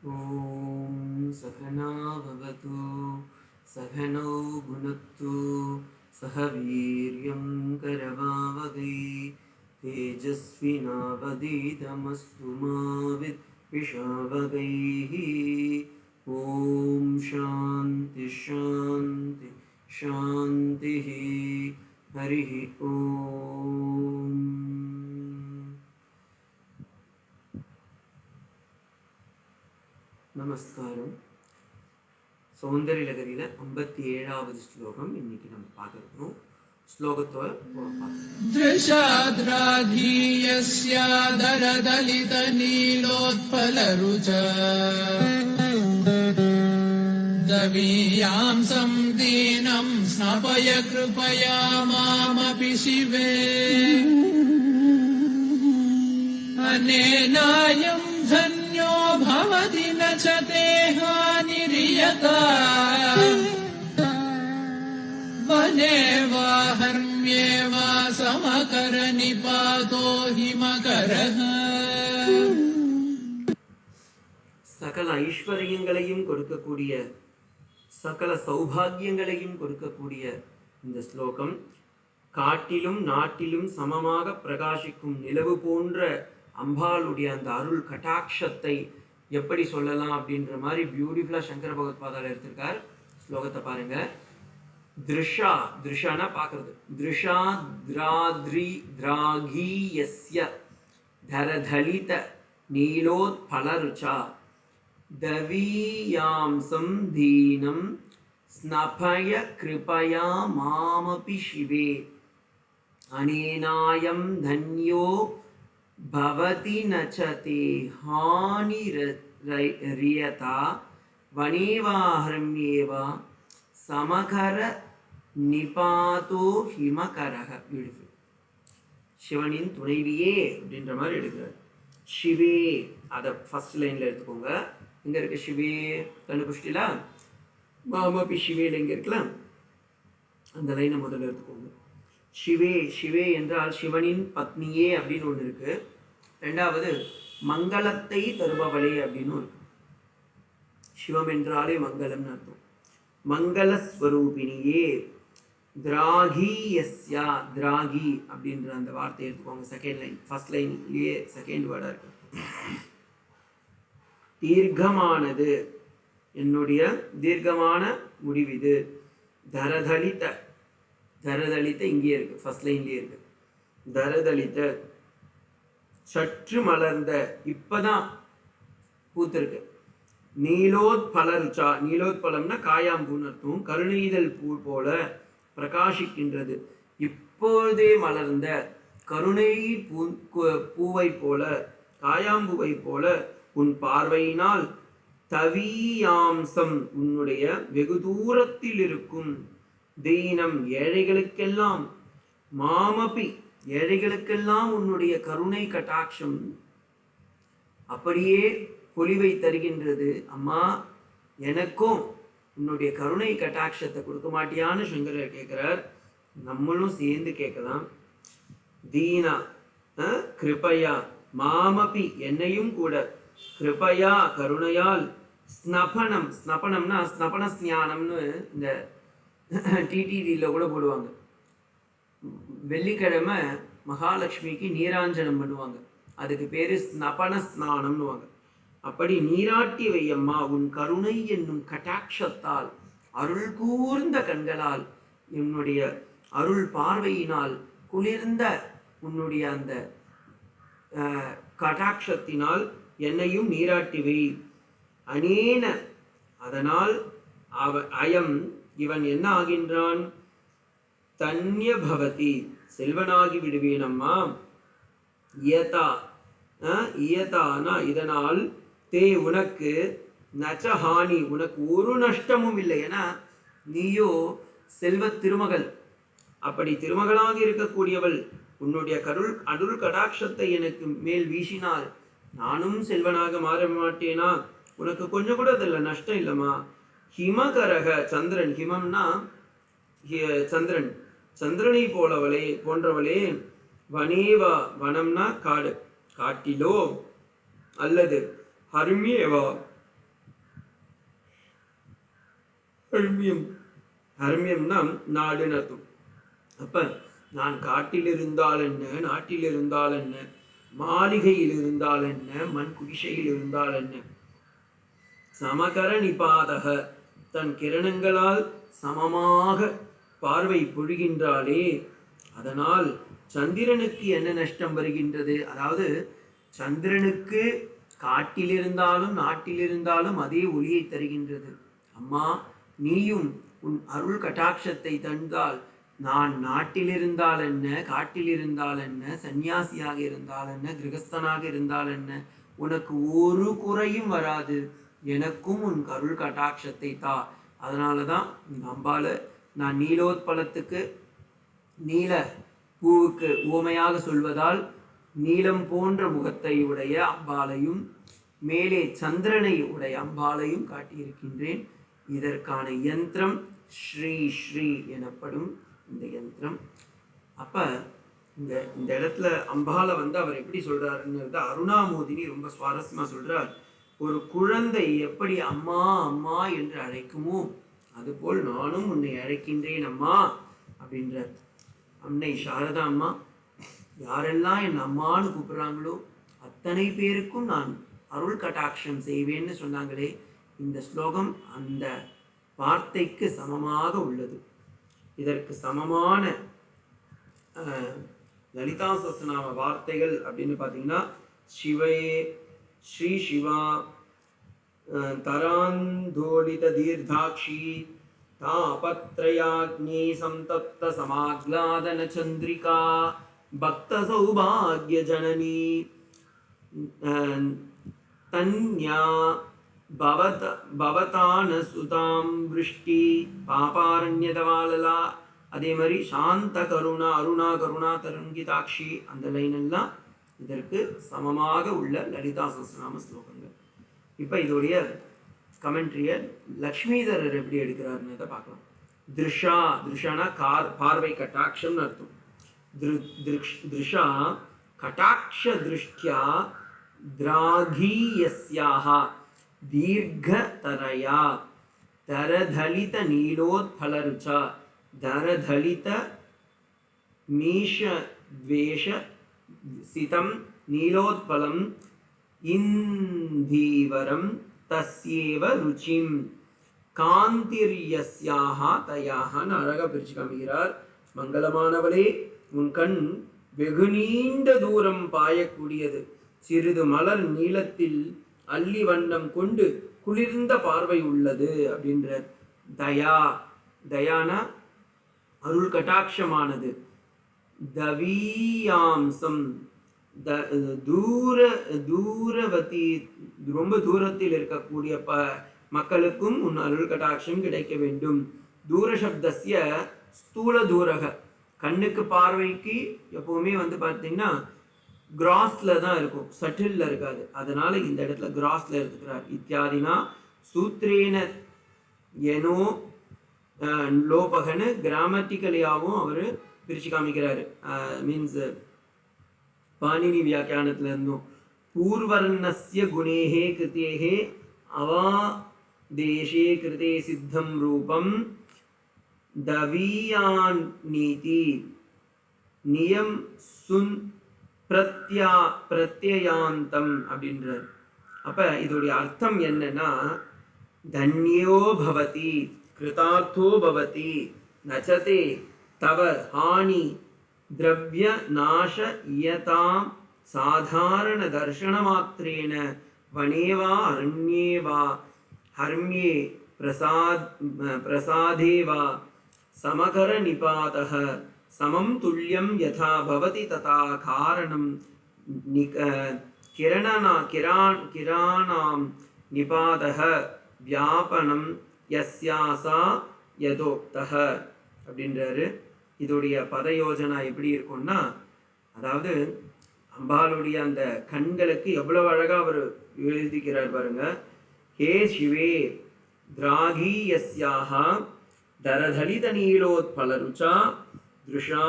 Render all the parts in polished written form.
ॐ सहना भवतु सहनौ भुनक्तु सह वीर्यं करवावहै तेजस्विनावधीतमस्तु मा विद्विषावहैः। ॐ शान्ति शान्ति शान्तिः। हरिः ॐ। நமஸ்காரம். சௌந்தர்ய லகரியில 57வது ஸ்லோகம் இன்னைக்கு நம்ம பார்க்கிறோம். ஸ்லோகத்தோட திருஷாத்ராதீயஸ்யாதரதலித நீலோத்பலருச்ச தவீயாம்சம் தீனம் ஸ்நபய கிருபயா மாமபி சிவே அனேனாயம் धन्यो भवति न च ते हानिर्यता वने वा हर्म्ये वा समकर निपातो हिमकरः. சகல ஐஸ்வர்யங்களையும் கொடுக்கக்கூடிய சகல சௌபாகியங்களையும் கொடுக்கக்கூடிய இந்த ஸ்லோகம் காட்டிலும் நாட்டிலும் சமமாக பிரகாசிக்கும் நிலவு போன்ற அம்பாளுடைய அந்த அருள் கட்டாட்சத்தை எப்படி சொல்லலாம் அப்படின்ற மாதிரி பியூட்டிஃபுல்லா சங்கர பகவத்பாதால எடுத்திருக்கார். ஸ்லோகத்தை பாருங்க. திருஷா, திருஷானா பாக்குறது, திருஷா திராத்ரி திராகீயஸ்ய தரதலித நீலோத்பலருச்சா தவீயாம்சம் தீனம் ஸ்நபய கிருபயா மாமபி சிவே அனேனாயம் தன்யோ भवति न च ते हानिर्यता वने वा हर्म्ये वा समकर निपातो हिमकरः. பியூட்டிஃபுல். சிவனின் துணைவியே அப்படின்ற மாதிரி எடுக்கிறார். சிவே அதை ஃபர்ஸ்ட் லைன்ல எடுத்துக்கோங்க. எங்க இருக்கு சிவே? கண்டுபிடிச்சிட்டீங்களா? மாமபி சிவேல எங்க இருக்கலாம், அந்த லைனை முதல்ல எடுத்துக்கோங்க. சிவே, சிவே என்றால் சிவனின் பத்னியே அப்படின்னு ஒன்று இருக்கு. ரெண்டாவது மங்களத்தை தருபவளே அப்படின்னு இருக்கு. சிவம் என்றாலே மங்களம்னு அர்த்தம். மங்களஸ்வரூபிணியே திராகியஸ்யா, திராகி அப்படின்ற அந்த வார்த்தை எடுத்துக்கோங்க. செகண்ட் லைன், ஃபர்ஸ்ட் லைன்லயே செகண்ட் வேர்டா இருக்கு. தீர்க்கமானது, என்னுடைய தீர்க்கமான முடிவிது. தரதலித, தரதளித்த இங்கே இருக்கு, ஃபர்ஸ்ட் லைன்லயே இருக்கு. தரதளித்த சற்று மலர்ந்த, இப்பதான் பூத்திருக்கு. நீலோத்பலருச்சா, நீலோத்பலம்னா காயாம்பூன்னு அர்த்தம். கருணைதல் பூ போல பிரகாசிக்கின்றது. இப்பொழுதே மலர்ந்த கருணை பூவை போல, காயாம்பூவை போல உன் பார்வையினால் தவீயாம்சம், உன்னுடைய வெகு தூரத்தில் இருக்கும் தீனம், ஏழைகளுக்கெல்லாம், மாமபி, ஏழைகளுக்கெல்லாம் உன்னுடைய கருணை கட்டாட்சம் அப்படியே பொலிவை தருகின்றது. அம்மா, எனக்கும் உன்னுடைய கருணை கட்டாட்சத்தை கொடுக்க மாட்டியான்னு சங்கரர் கேட்கிறார். நம்மளும் சேர்ந்து கேட்கலாம். தீனா கிருபையா, மாமபி என்னையும் கூட, கிருபையா கருணையால், ஸ்நபனம், ஸ்நபனம்னா ஸ்நபன ஸ்ஞானம்னு இந்த டிடிடியில் கூட போடுவாங்க. வெள்ளிக்கிழமை மகாலட்சுமிக்கு நீராஞ்சனம் பண்ணுவாங்க, அதுக்கு பேரு ஸ்நபன ஸ்நானம்னுவாங்க. அப்படி நீராட்டி வையம்மா, உன் கருணை என்னும் கட்டாட்சத்தால், அருள் கூர்ந்த கண்களால், என்னுடைய அருள் பார்வையினால், குளிர்ந்த உன்னுடைய அந்த கட்டாட்சத்தினால் என்னையும் நீராட்டி வை. அனேன, அதனால் அயம் இவன் என்ன ஆகின்றான்? தன்ய பவதி, செல்வனாகி விடுவேன் அம்மா. இயதா, இயதானா இதனால், தே உனக்கு, நச்சஹானி உனக்கு ஒரு நஷ்டமும் இல்லை. ஏன்னா நீயோ செல்வ திருமகள். அப்படி திருமகளாக இருக்கக்கூடியவள் உன்னுடைய அருள் கடாட்சத்தை எனக்கு மேல் வீசினால் நானும் செல்வனாக மாற மாட்டேனா? உனக்கு கொஞ்சம் கூட அதில் நஷ்டம் இல்லைம்மா. ஹிமகரக, சந்திரன், ஹிமம்னா சந்திரன், சந்திரனை போன்றவளே. வனேவா, வனம்னா காடு, காட்டிலோ அல்லது ஹர்மியேவா ஹர்மியம். ஹர்மியம்னா நாடுன்னு அர்த்தம். அப்ப நான் காட்டில் இருந்தால் என்ன, நாட்டில் இருந்தால் என்ன, மாளிகையில் இருந்தால் என்ன, மண் குடிசையில் இருந்தால் என்ன, சமகர நிபாதக தன் கிரணங்களால் சமமாக பார்வை பொழிகின்றாளே, அதனால் சந்திரனுக்கு என்ன நஷ்டம் வருகின்றது? அதாவது சந்திரனுக்கு காட்டில் இருந்தாலும் நாட்டில் இருந்தாலும் அதே ஒளியை தருகின்றது. அம்மா, நீயும் உன் அருள் கட்டாட்சத்தை தந்தால் நான் நாட்டில் இருந்தால் என்ன, காட்டில் இருந்தால் என்ன, சந்நியாசியாக இருந்தால் என்ன, கிரகஸ்தனாக இருந்தால் என்ன, உனக்கு ஒரு குறையும் வராது. எனக்கும் உன் அருள் கட்டாட்சத்தை தா. அதனால தான் அம்பால நான் நீலோத்பலத்துக்கு நீல பூவுக்கு ஊமையாக சொல்வதால் நீலம் போன்ற முகத்தை உடைய அம்பாலையும் மேலே சந்திரனை உடைய அம்பாலையும் காட்டியிருக்கின்றேன். இதற்கான யந்திரம் ஸ்ரீ ஸ்ரீ எனப்படும் இந்த யந்திரம். அப்ப இந்த இடத்துல அம்பாலை அவர் எப்படி சொல்றாருன்னு அருணாமோதினி ரொம்ப சுவாரஸ்யமா சொல்றார். ஒரு குழந்தை எப்படி அம்மா அம்மா என்று அழைக்குமோ அதுபோல் நானும் உன்னை அழைக்கின்றேன் அம்மா அப்படின்றார். அன்னை சாரதா அம்மா யாரெல்லாம் என் அம்மான்னு கூப்பிடுறாங்களோ அத்தனை பேருக்கும் நான் அருள் கட்டாட்சம் செய்வேன்னு சொன்னாங்களே, இந்த ஸ்லோகம் அந்த வார்த்தைக்கு சமமாக உள்ளது. இதற்கு சமமான லலிதா சஹஸ்ரநாம வார்த்தைகள் அப்படின்னு பார்த்தீங்கன்னா சிவையே, ஸ்ரீ சிவா, தராந்தோலித தீர்தாட்சி, தாபத்ரயாக்னி சம்தப்த சமாக்லாதன சந்திரிகா, பக்த சௌபாக்ய ஜனனி, தன்யா பவதான சுதாம் விருஷ்டி, பாபாரண்யதவாலலா, அதே மாதிரி சாந்த கருணா அருணா கருணா தருங்கிதாட்சி, அந்த லைன் எல்லாம் இதற்கு சமமாக உள்ள லலிதா சஹஸ்ரநாம ஸ்லோகங்கள். இப்போ இதோடைய கமெண்ட்ரியை லக்ஷ்மிதரர் எப்படி எடுக்கிறாருன்னு பார்க்கலாம். திருஷா, திருஷானா பார்வை கட்டாட்சம்னு அர்த்தம். திருஷா கட்டாட்ச திருஷ்டியா திராகீயஸ்யாஹ தீர்घतरया தரதலித நீலோத்பலருச்சா தரதலித மீஷத்வேஷ சிதம் நீலோத்பலம் இந்தீவரம் தஸ்யேவ ருச்சிம் காந்திர்யஸ்யாஹ தயாஹன்னு அழகா பிரிச்சு காமிக்கிறார். மங்களமானவளே, உன் கண் வெகு நீண்ட தூரம் பாயக்கூடியது, சிறிது மலர் நீளத்தில் அல்லி வண்ணம் கொண்டு குளிர்ந்த பார்வை உள்ளது அப்படின்ற. தயா, தயானா அருள் கட்டாட்சமானது. தவீயாம்சம் தூரவதி, ரொம்ப தூரத்தில் இருக்கக்கூடிய மக்களுக்கும் உன் அருள் கட்டாட்சம் கிடைக்க வேண்டும். தூரசப்தஸ்ய ஸ்தூல தூரக, கண்ணுக்கு பார்வைக்கு எப்பவுமே பார்த்தீங்கன்னா கிராஸ்ல தான் இருக்கும், சட்டில்ல இருக்காது. அதனால இந்த இடத்துல கிராஸ்ல எடுத்துக்கிறார். இத்தியாதினா சூத்ரேன ஏனோ லோபகன்னு கிராமட்டிக்கலியாகவும் அவர் பிரிச்சு காமிக்கிறாரு. மீன்ஸ் பாணினி வியாக்கியானத்துல இருந்தும் பூர்வர்ணஸ்ய குணேஹே கிருத்தேஹே அவாதேஷே கிருதே சித்தம் ரூபம் தவீயான் நீதி நியம் சுன் பிரத்யயாந்தம் அப்படின்றார். அப்ப இதோடைய அர்த்தம் என்னன்னா, தன்யோ பவதி கிருதார்த்தோ பவதி நச்சதே தவ ஹானி திரவிய நாச இயதாம் சாதாரண தர்ஷன மாத்திரேன வனேவா அரண்யேவா ஹர்ம்யே பிரசாதேவா சமகர நிபாதஹ சமம் துல்லியம் யதா பவதி ததா காரணம் கிராணாம் நிபாதஹ வியாபனம் யஸ்யாசா யதோக்தஹ அப்படின்றாரு. இதோடைய பதயோஜனா எப்படி இருக்கும்னா, அதாவது அம்பாளுடைய அந்த கண்களுக்கு எவ்வளவு அழகா அவர் எழுதிக்கிறார் பாருங்க. ஹே சிவே திராகீயஸ்யாஹ தரதலித நீலோத்பலருச்சா திருஷா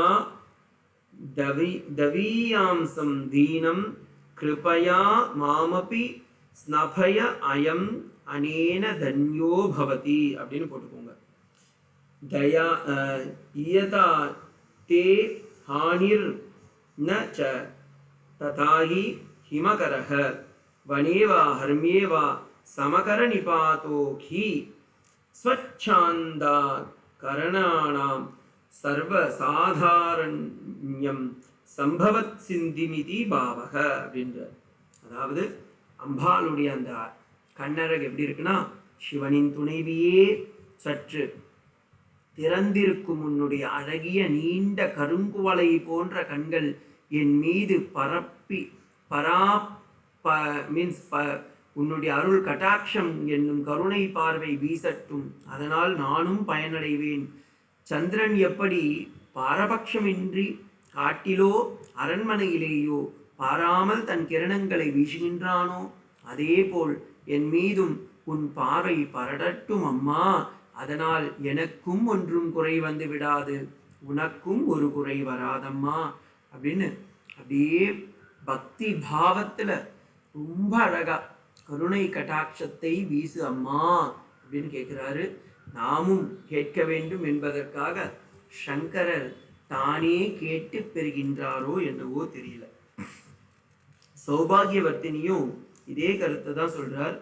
தவீயாம்சம் தீனம் கிருபயா மாமபி ஸ்னபய அயம் அனேன தன்யோ பவதி அப்படின்னு போட்டுக்கோங்க. दया इयता ते हानिर् न च तथा हि हिमकरः वने वा हर्म्ये वा समकरनिपातो हि स्वच्छान्दा करणानां सर्वसाधारण्यं சம்பவத் சிந்திமிதி பாவக அப்படின்றார். அதாவது அம்பாளுடைய அந்த கண்ணரகு எப்படி இருக்குன்னா, சிவனின் துணைவியே சற்று திறந்திருக்கும் உன்னுடைய அழகிய நீண்ட கருங்குவளை போன்ற கண்கள் என் மீது பரப்பி உன்னுடைய அருள் கட்டாட்சம் என்னும் கருணை பார்வை வீசட்டும், அதனால் நானும் பயனடைவேன். சந்திரன் எப்படி பாரபட்சமின்றி காட்டிலோ அரண்மனையிலேயோ பாராமல் தன் கிரணங்களை வீசுகின்றானோ, அதேபோல் என் மீதும் உன் பார்வை பரடட்டும் அம்மா, அதனால் எனக்கும் ஒன்றும் குறை வந்து விடாது, உனக்கும் ஒரு குறை வராதம்மா அப்படின்னு அப்படியே பக்தி பாவத்துல ரொம்ப அழகா கருணை கட்டாட்சத்தை வீசு அம்மா அப்படின்னு கேட்கிறாரு. நாமும் கேட்க வேண்டும் என்பதற்காக சங்கரர் தானே கேட்டு பெறுகின்றாரோ என்னவோ தெரியல. சௌபாகியவர்த்தினியும் இதே கருத்தை தான் சொல்றார்.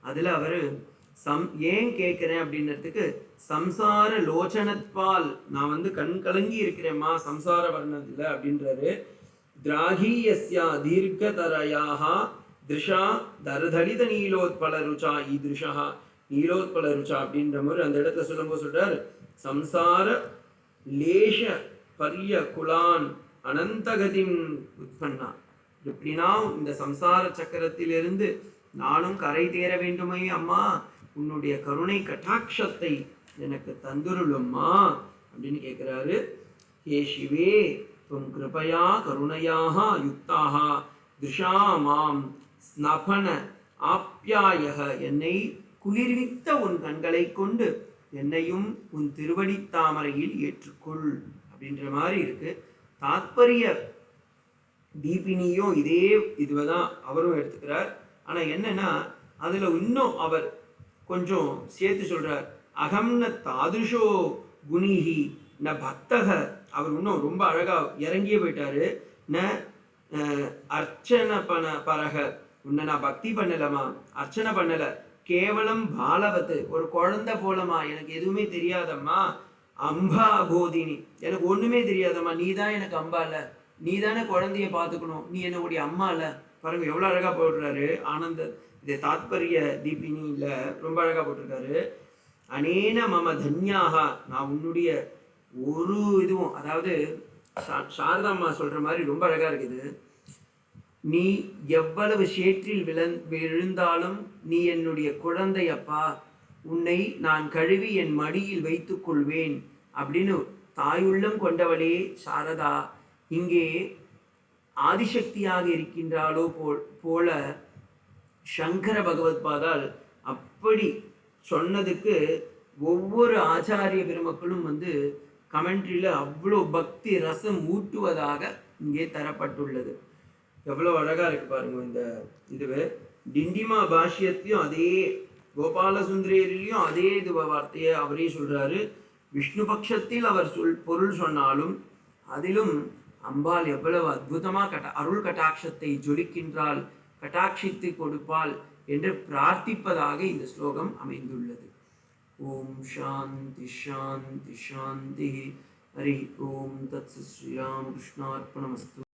அதுல அவரு ஏன் கேட்கிறேன் அப்படின்றதுக்கு, சம்சார லோச்சனத்வால் நான் கண் கலங்கி இருக்கிறேம்மா சம்சார வர்ணத்துல அப்படின்றாரு. திராகியஸ்யா தீர்க்கதரயாக திருஷா தரதலித நீலோத்பல ருச்சா ஈதிருஷா நீலோத்பல ருச்சா அப்படின்ற மாதிரி அந்த இடத்துல சொல்லும்போது சொல்றாரு, சம்சார லேஷ பரிய குலான் அனந்தகதிம் உட்பண்ணா. எப்படின்னா இந்த சம்சார சக்கரத்திலிருந்து நானும் கரை தேர வேண்டுமே அம்மா, உன்னுடைய கருணை கட்டாட்சத்தை எனக்கு தந்துருளம்மா அப்படின்னு கேட்கிறாரு. ஹே சிவே துவம் கிருபயா கருணையாக யுக்தாக திருஷா மாம் ஸ்னபன ஆப்யாயக, என்னை குளிர்வித்த உன் கண்களை கொண்டு என்னையும் உன் திருவடி தாமரையில் ஏற்றுக்கொள் அப்படின்ற மாதிரி இருக்கு. தாத்பரிய தீபினியும் இதே இதுவதான் அவரும் எடுத்துக்கிறார். ஆனா என்னன்னா அதுல இன்னும் அவர் கொஞ்சம் சேர்த்து சொல்றார். அகம்ன தாதுஷோ குணிஹி ந பக்தக, அவர் இன்னும் ரொம்ப அழகா இறங்கியே போயிட்டாரு. ந அர்ச்சனை பரக, உன்னை நான் பக்தி பண்ணலமா, அர்ச்சனை பண்ணல, கேவலம் பாலவத்து ஒரு குழந்தை போலமா, எனக்கு எதுவுமே தெரியாதம்மா. அம்பா போதினி, எனக்கு ஒண்ணுமே தெரியாதம்மா, நீ தான் எனக்கு அம்பா இல்ல, நீ தானே குழந்தைய பார்த்துக்கணும், நீ என்னுடைய அம்மா இல்ல. பாருங்க எவ்வளவு அழகா போடுறாரு ஆனந்த இது தாத்பரிய தீபினியில ரொம்ப அழகா போட்டிருக்காரு. அனேன மம தன்யாக, நான் உன்னுடைய ஒரு இதுவும், அதாவது சாரதாம்மா சொல்ற மாதிரி ரொம்ப அழகா இருக்குது. நீ எவ்வளவு சேற்றில் விழுந்தாலும் நீ என்னுடைய குழந்தை அப்பா, உன்னை நான் கழுவி என் மடியில் வைத்துக் கொள்வேன் அப்படின்னு தாயுள்ளம் கொண்டவளே சாரதா இங்கே ஆதிசக்தியாக இருக்கின்றாளோ போல சங்கர பகவத்பாதால் அப்படி சொன்னதுக்கு ஒவ்வொரு ஆச்சாரிய பெருமக்களும் கமெண்ட்ரியில அவ்வளோ பக்தி ரசம் ஊட்டுவதாக இங்கே தரப்பட்டுள்ளது. எவ்வளோ அழகா இருக்கு பாருங்க இந்த இதுவே. டிண்டிமா பாஷ்யத்தையும் அதே, கோபால சுந்தரேரிலையும் அதே இது வார்த்தையை அவரே சொல்றாரு. விஷ்ணு பட்சத்தில் அவர் பொருள் சொன்னாலும் அதிலும் அம்பாள் எவ்வளவு அற்புதமா அருள் கட்டாட்சத்தை ஜொலிக்கின்றாள், கட்டாட்சித்து கொடுப்பாள் என்று பிரார்த்திப்பதாக இந்த ஸ்லோகம் அமைந்துள்ளது. ஓம் சாந்தி சாந்தி சாந்தி. ஹரி ஓம் தத் ஸ்ரீராம் கிருஷ்ணார்ப்பணமஸ்து.